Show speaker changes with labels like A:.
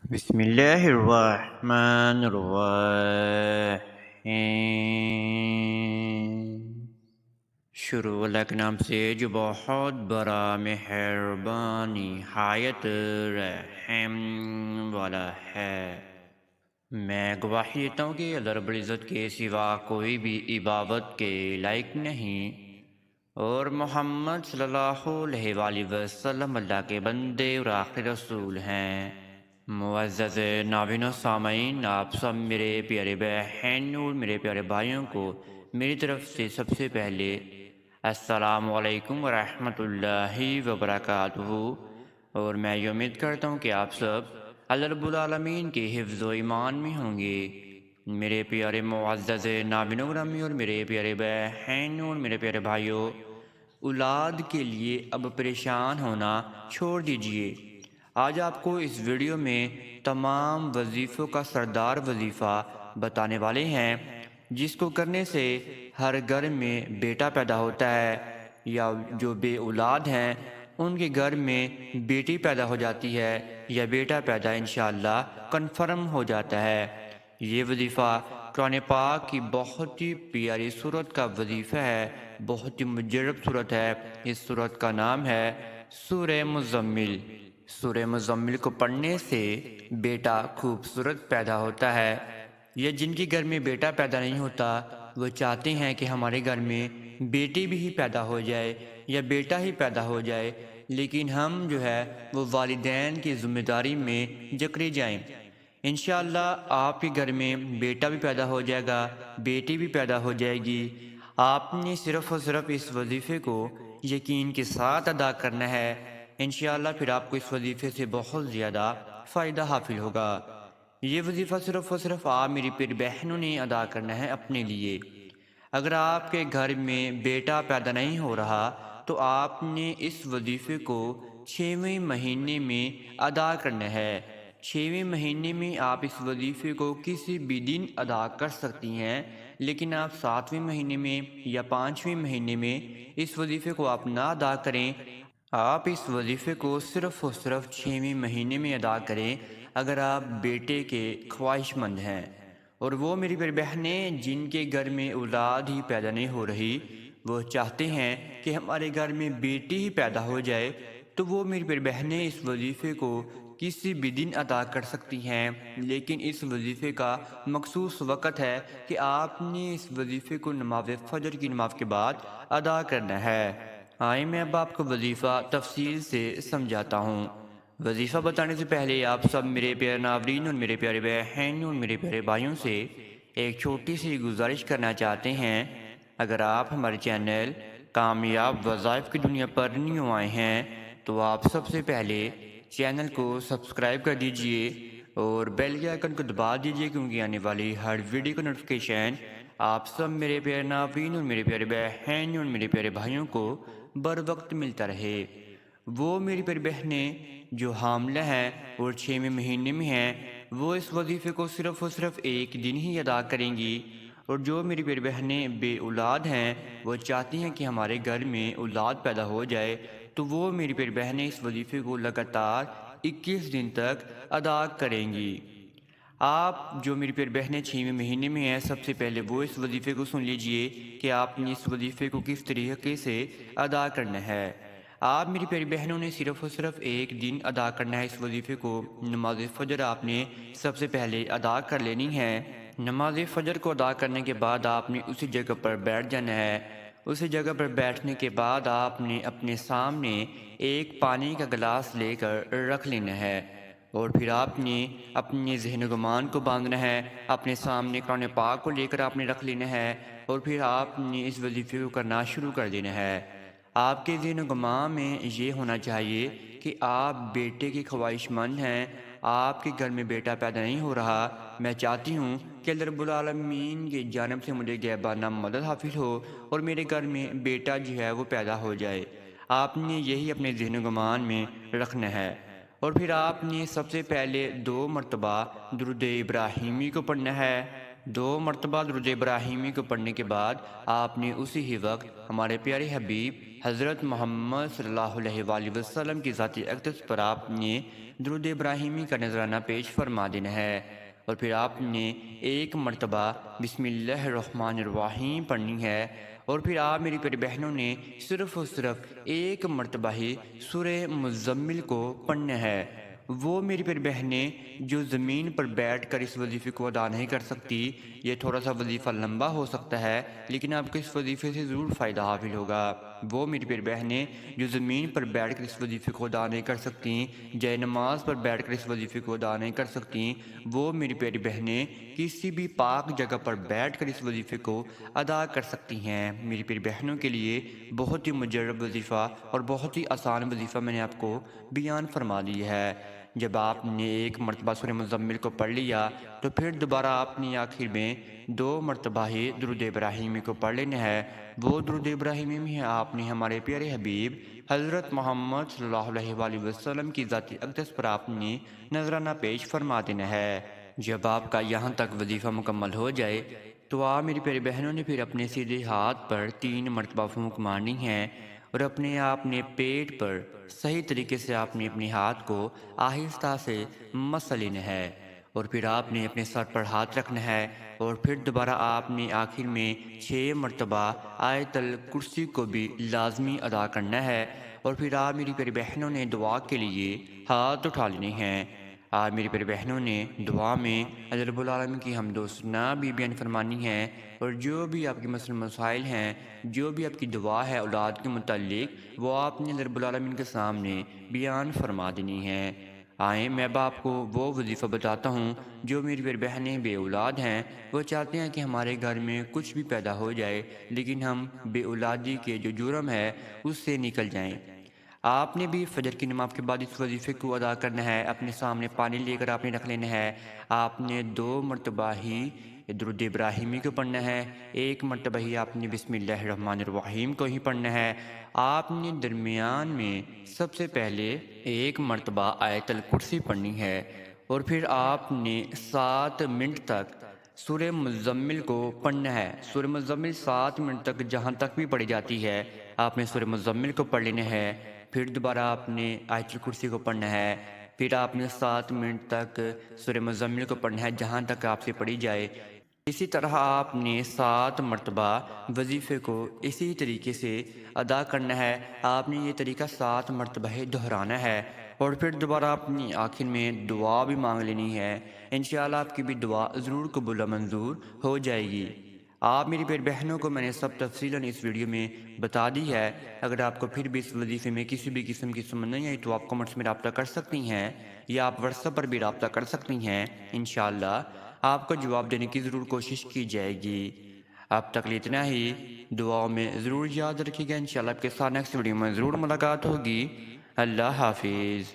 A: بسم اللہ الرحمن الرحیم۔ شروع اللہ کے نام سے جو بہت بڑا مہربان نہایت رحم والا ہے۔ میں گواہی دیتا ہوں کہ اللہ رب العزت کے سوا کوئی بھی عبادت کے لائق نہیں، اور محمد صلی اللہ علیہ وآلہ وسلم اللہ کے بندے اور آخری رسول ہیں۔ معزز ناظرین و سامعین، آپ سب میرے پیارے بہن اور میرے پیارے بھائیوں کو میری طرف سے سب سے پہلے السلام علیکم ورحمۃ اللہ وبرکاتہ، اور میں یہ امید کرتا ہوں کہ آپ سب اللہ رب العالمین کے حفظ و ایمان میں ہوں گے۔ میرے پیارے معزز ناظرین و گرامی اور میرے پیارے بہن اور میرے پیارے بھائیوں، اولاد کے لیے اب پریشان ہونا چھوڑ دیجئے۔ آج آپ کو اس ویڈیو میں تمام وظیفوں کا سردار وظیفہ بتانے والے ہیں، جس کو کرنے سے ہر گھر میں بیٹا پیدا ہوتا ہے، یا جو بے اولاد ہیں ان کے گھر میں بیٹی پیدا ہو جاتی ہے، یا بیٹا پیدا انشاءاللہ کنفرم ہو جاتا ہے۔ یہ وظیفہ قرآن پاک کی بہت ہی پیاری سورت کا وظیفہ ہے، بہت ہی مجرب سورت ہے۔ اس سورت کا نام ہے سورہ مزمل۔ سورہ مزمل کو پڑھنے سے بیٹا خوبصورت پیدا ہوتا ہے۔ یا جن کے گھر میں بیٹا پیدا نہیں ہوتا وہ چاہتے ہیں کہ ہمارے گھر میں بیٹی بھی ہی پیدا ہو جائے یا بیٹا ہی پیدا ہو جائے، لیکن ہم جو ہے وہ والدین کی ذمہ داری میں جکڑے جائیں۔ انشاءاللہ آپ کے گھر میں بیٹا بھی پیدا ہو جائے گا، بیٹی بھی پیدا ہو جائے گی۔ آپ نے صرف اور صرف اس وظیفے کو یقین کے ساتھ ادا کرنا ہے، انشاءاللہ پھر آپ کو اس وظیفے سے بہت زیادہ فائدہ حاصل ہوگا۔ یہ وظیفہ صرف اور صرف آپ میری پیاری بہنوں نے ادا کرنا ہے اپنے لیے۔ اگر آپ کے گھر میں بیٹا پیدا نہیں ہو رہا تو آپ نے اس وظیفے کو 6ویں مہینے میں ادا کرنا ہے۔ 6ویں مہینے میں آپ اس وظیفے کو کسی بھی دن ادا کر سکتی ہیں، لیکن آپ 7ویں مہینے میں یا 5ویں مہینے میں اس وظیفے کو آپ نہ ادا کریں۔ آپ اس وظیفے کو صرف اور صرف 6ویں مہینے میں ادا کریں اگر آپ بیٹے کے خواہش مند ہیں۔ اور وہ میری پیاری بہنیں جن کے گھر میں اولاد ہی پیدا نہیں ہو رہی، وہ چاہتے ہیں کہ ہمارے گھر میں بیٹی ہی پیدا ہو جائے، تو وہ میری پیاری بہنیں اس وظیفے کو کسی بھی دن ادا کر سکتی ہیں، لیکن اس وظیفے کا مخصوص وقت ہے کہ آپ نے اس وظیفے کو نماز فجر کی نماز کے بعد ادا کرنا ہے۔ آئیں میں اب آپ کو وظیفہ تفصیل سے سمجھاتا ہوں۔ وظیفہ بتانے سے پہلے آپ سب میرے پیارے ناظرین اور میرے پیارے بہن اور میرے پیارے بھائیوں سے ایک چھوٹی سی گزارش کرنا چاہتے ہیں۔ اگر آپ ہمارے چینل کامیاب وظائف کی دنیا پر نیو آئے ہیں تو آپ سب سے پہلے چینل کو سبسکرائب کر دیجئے اور بیل کے آئیکن کو دبا دیجئے، کیونکہ آنے والی ہر ویڈیو کا نوٹیفیکیشن آپ سب میرے پیارے ناظرین اور میرے پیارے بہن اور میرے پیارے بھائیوں کو بر وقت ملتا رہے۔ وہ میری پیاری بہنیں جو حاملہ ہیں اور 6ویں مہینے میں ہیں، وہ اس وظیفے کو صرف اور صرف ایک دن ہی ادا کریں گی۔ اور جو میری پیاری بہنیں بے اولاد ہیں، وہ چاہتی ہیں کہ ہمارے گھر میں اولاد پیدا ہو جائے، تو وہ میری پیاری بہنیں اس وظیفے کو لگاتار 21 دن تک ادا کریں گی۔ آپ جو میری پیاری بہنیں 6ویں مہینے میں ہیں، سب سے پہلے وہ اس وظیفے کو سن لیجئے کہ آپ نے اس وظیفے کو کس طریقے سے ادا کرنا ہے۔ آپ میری پیاری بہنوں نے صرف اور صرف ایک دن ادا کرنا ہے اس وظیفے کو۔ نماز فجر آپ نے سب سے پہلے ادا کر لینی ہے۔ نماز فجر کو ادا کرنے کے بعد آپ نے اسی جگہ پر بیٹھ جانا ہے۔ اسی جگہ پر بیٹھنے کے بعد آپ نے اپنے سامنے ایک پانی کا گلاس لے کر رکھ لینا ہے، اور پھر آپ نے اپنے ذہن و گمان کو باندھنا ہے۔ اپنے سامنے قرآن پاک کو لے کر آپ نے رکھ لینا ہے، اور پھر آپ نے اس وظیفے کو کرنا شروع کر دینا ہے۔ آپ کے ذہن و گمان میں یہ ہونا چاہیے کہ آپ بیٹے کی خواہش مند ہیں، آپ کے گھر میں بیٹا پیدا نہیں ہو رہا، میں چاہتی ہوں کہ اللہ رب العالمین کی جانب سے مجھے غیبانہ مدد حاصل ہو اور میرے گھر میں بیٹا جو ہے وہ پیدا ہو جائے۔ آپ نے یہی اپنے ذہن و گمان میں رکھنا ہے، اور پھر آپ نے سب سے پہلے 2 مرتبہ درود ابراہیمی کو پڑھنا ہے۔ 2 مرتبہ درود ابراہیمی کو پڑھنے کے بعد آپ نے اسی ہی وقت ہمارے پیارے حبیب حضرت محمد صلی اللہ علیہ وآلہ وسلم کی ذاتی اقدس پر آپ نے درود ابراہیمی کا نذرانہ پیش فرما دینا ہے، اور پھر آپ نے 1 مرتبہ بسم اللہ الرحمن الرحیم پڑھنی ہے، اور پھر آپ میری پیاری بہنوں نے صرف اور صرف 1 مرتبہ ہی سورہ مزمل کو پڑھنا ہے۔ وہ میری پیاری بہنیں جو زمین پر بیٹھ کر اس وظیفے کو ادا نہیں کر سکتی، یہ تھوڑا سا وظیفہ لمبا ہو سکتا ہے لیکن آپ کو اس وظیفے سے ضرور فائدہ حاصل ہوگا۔ وہ میری پیاری بہنیں جو زمین پر بیٹھ کر اس وظیفے کو ادا نہیں کر سکتی، جائے نماز پر بیٹھ کر اس وظیفے کو ادا نہیں کر سکتی، وہ میری پیاری بہنیں کسی بھی پاک جگہ پر بیٹھ کر اس وظیفے کو ادا کر سکتی ہیں۔ میری پیاری بہنوں کے لیے بہت ہی مجرب وظیفہ اور بہت ہی آسان وظیفہ میں نے آپ کو بیان فرما دی ہے۔ جب آپ نے 1 مرتبہ سورہ مزمل کو پڑھ لیا تو پھر دوبارہ آپ نے آخر میں 2 مرتبہ ہی درود ابراہیمی کو پڑھ لینا ہے۔ وہ درود ابراہیمی میں آپ نے ہمارے پیارے حبیب حضرت محمد صلی اللہ علیہ وآلہ وسلم کی ذاتی اقدس پر آپ نے نذرانہ پیش فرما دینا ہے۔ جب آپ کا یہاں تک وظیفہ مکمل ہو جائے تو آپ میری پیاری بہنوں نے پھر اپنے سیدھے ہاتھ پر 3 مرتبہ پھونک مارنی ہے، اور اپنے آپ نے پیٹ پر صحیح طریقے سے آپ نے اپنے ہاتھ کو آہستہ سے مس لینا ہے، اور پھر آپ نے اپنے سر پر ہاتھ رکھنا ہے، اور پھر دوبارہ آپ نے آخر میں 6 مرتبہ آیت الکرسی کو بھی لازمی ادا کرنا ہے، اور پھر آپ میری پیاری بہنوں نے دعا کے لیے ہاتھ اٹھا لینے ہیں۔ آج میری پیاری بہنوں نے دعا میں اللہ رب العالمین کی حمد و ثنا بھی بیان فرمانی ہے، اور جو بھی آپ کے مسئلے مسائل ہیں، جو بھی آپ کی دعا ہے اولاد کے متعلق، وہ آپ نے اللہ رب العالمین کے سامنے بیان فرما دینی ہے۔ آئیں میں اب آپ کو وہ وظیفہ بتاتا ہوں جو میری پیاری بہنیں بے اولاد ہیں، وہ چاہتے ہیں کہ ہمارے گھر میں کچھ بھی پیدا ہو جائے لیکن ہم بے اولادی کے جو جرم ہے اس سے نکل جائیں۔ آپ نے بھی فجر کی نماز کے بعد اس وظیفے کو ادا کرنا ہے۔ اپنے سامنے پانی لے کر آپ نے رکھ لینا ہے۔ آپ نے 2 مرتبہ ہی درود ابراہیمی کو پڑھنا ہے، 1 مرتبہ ہی آپ نے بسم اللہ الرحمن الرحیم کو ہی پڑھنا ہے۔ آپ نے درمیان میں سب سے پہلے 1 مرتبہ آیت الکرسی پڑھنی ہے، اور پھر آپ نے 7 منٹ تک سورہ مزمل کو پڑھنا ہے۔ سورہ مزمل 7 منٹ تک جہاں تک بھی پڑھی جاتی ہے آپ نے سورہ مزمل کو پڑھ لینا ہے، پھر دوبارہ آپ نے آیت الکرسی کو پڑھنا ہے، پھر آپ نے 7 منٹ تک سورہ مزمل کو پڑھنا ہے جہاں تک آپ سے پڑھی جائے۔ اسی طرح آپ نے 7 مرتبہ وظیفے کو اسی طریقے سے ادا کرنا ہے۔ آپ نے یہ طریقہ 7 مرتبہ ہی دہرانا ہے، اور پھر دوبارہ اپنی آخر میں دعا بھی مانگ لینی ہے۔ انشاءاللہ آپ کی بھی دعا ضرور قبول و منظور ہو جائے گی۔ آپ میری پیاری بہنوں کو میں نے سب تفصیلاً اس ویڈیو میں بتا دی ہے۔ اگر آپ کو پھر بھی اس وظیفے میں کسی بھی قسم کی سمجھ نہیں آئی تو آپ کمنٹس میں رابطہ کر سکتی ہیں، یا آپ واٹس ایپ پر بھی رابطہ کر سکتی ہیں۔ انشاءاللہ آپ کو جواب دینے کی ضرور کوشش کی جائے گی۔ اب تک لیے اتنا ہی، دعاؤں میں ضرور یاد رکھیے گا۔ انشاءاللہ آپ کے ساتھ نیکسٹ ویڈیو میں ضرور ملاقات ہوگی۔ اللہ حافظ۔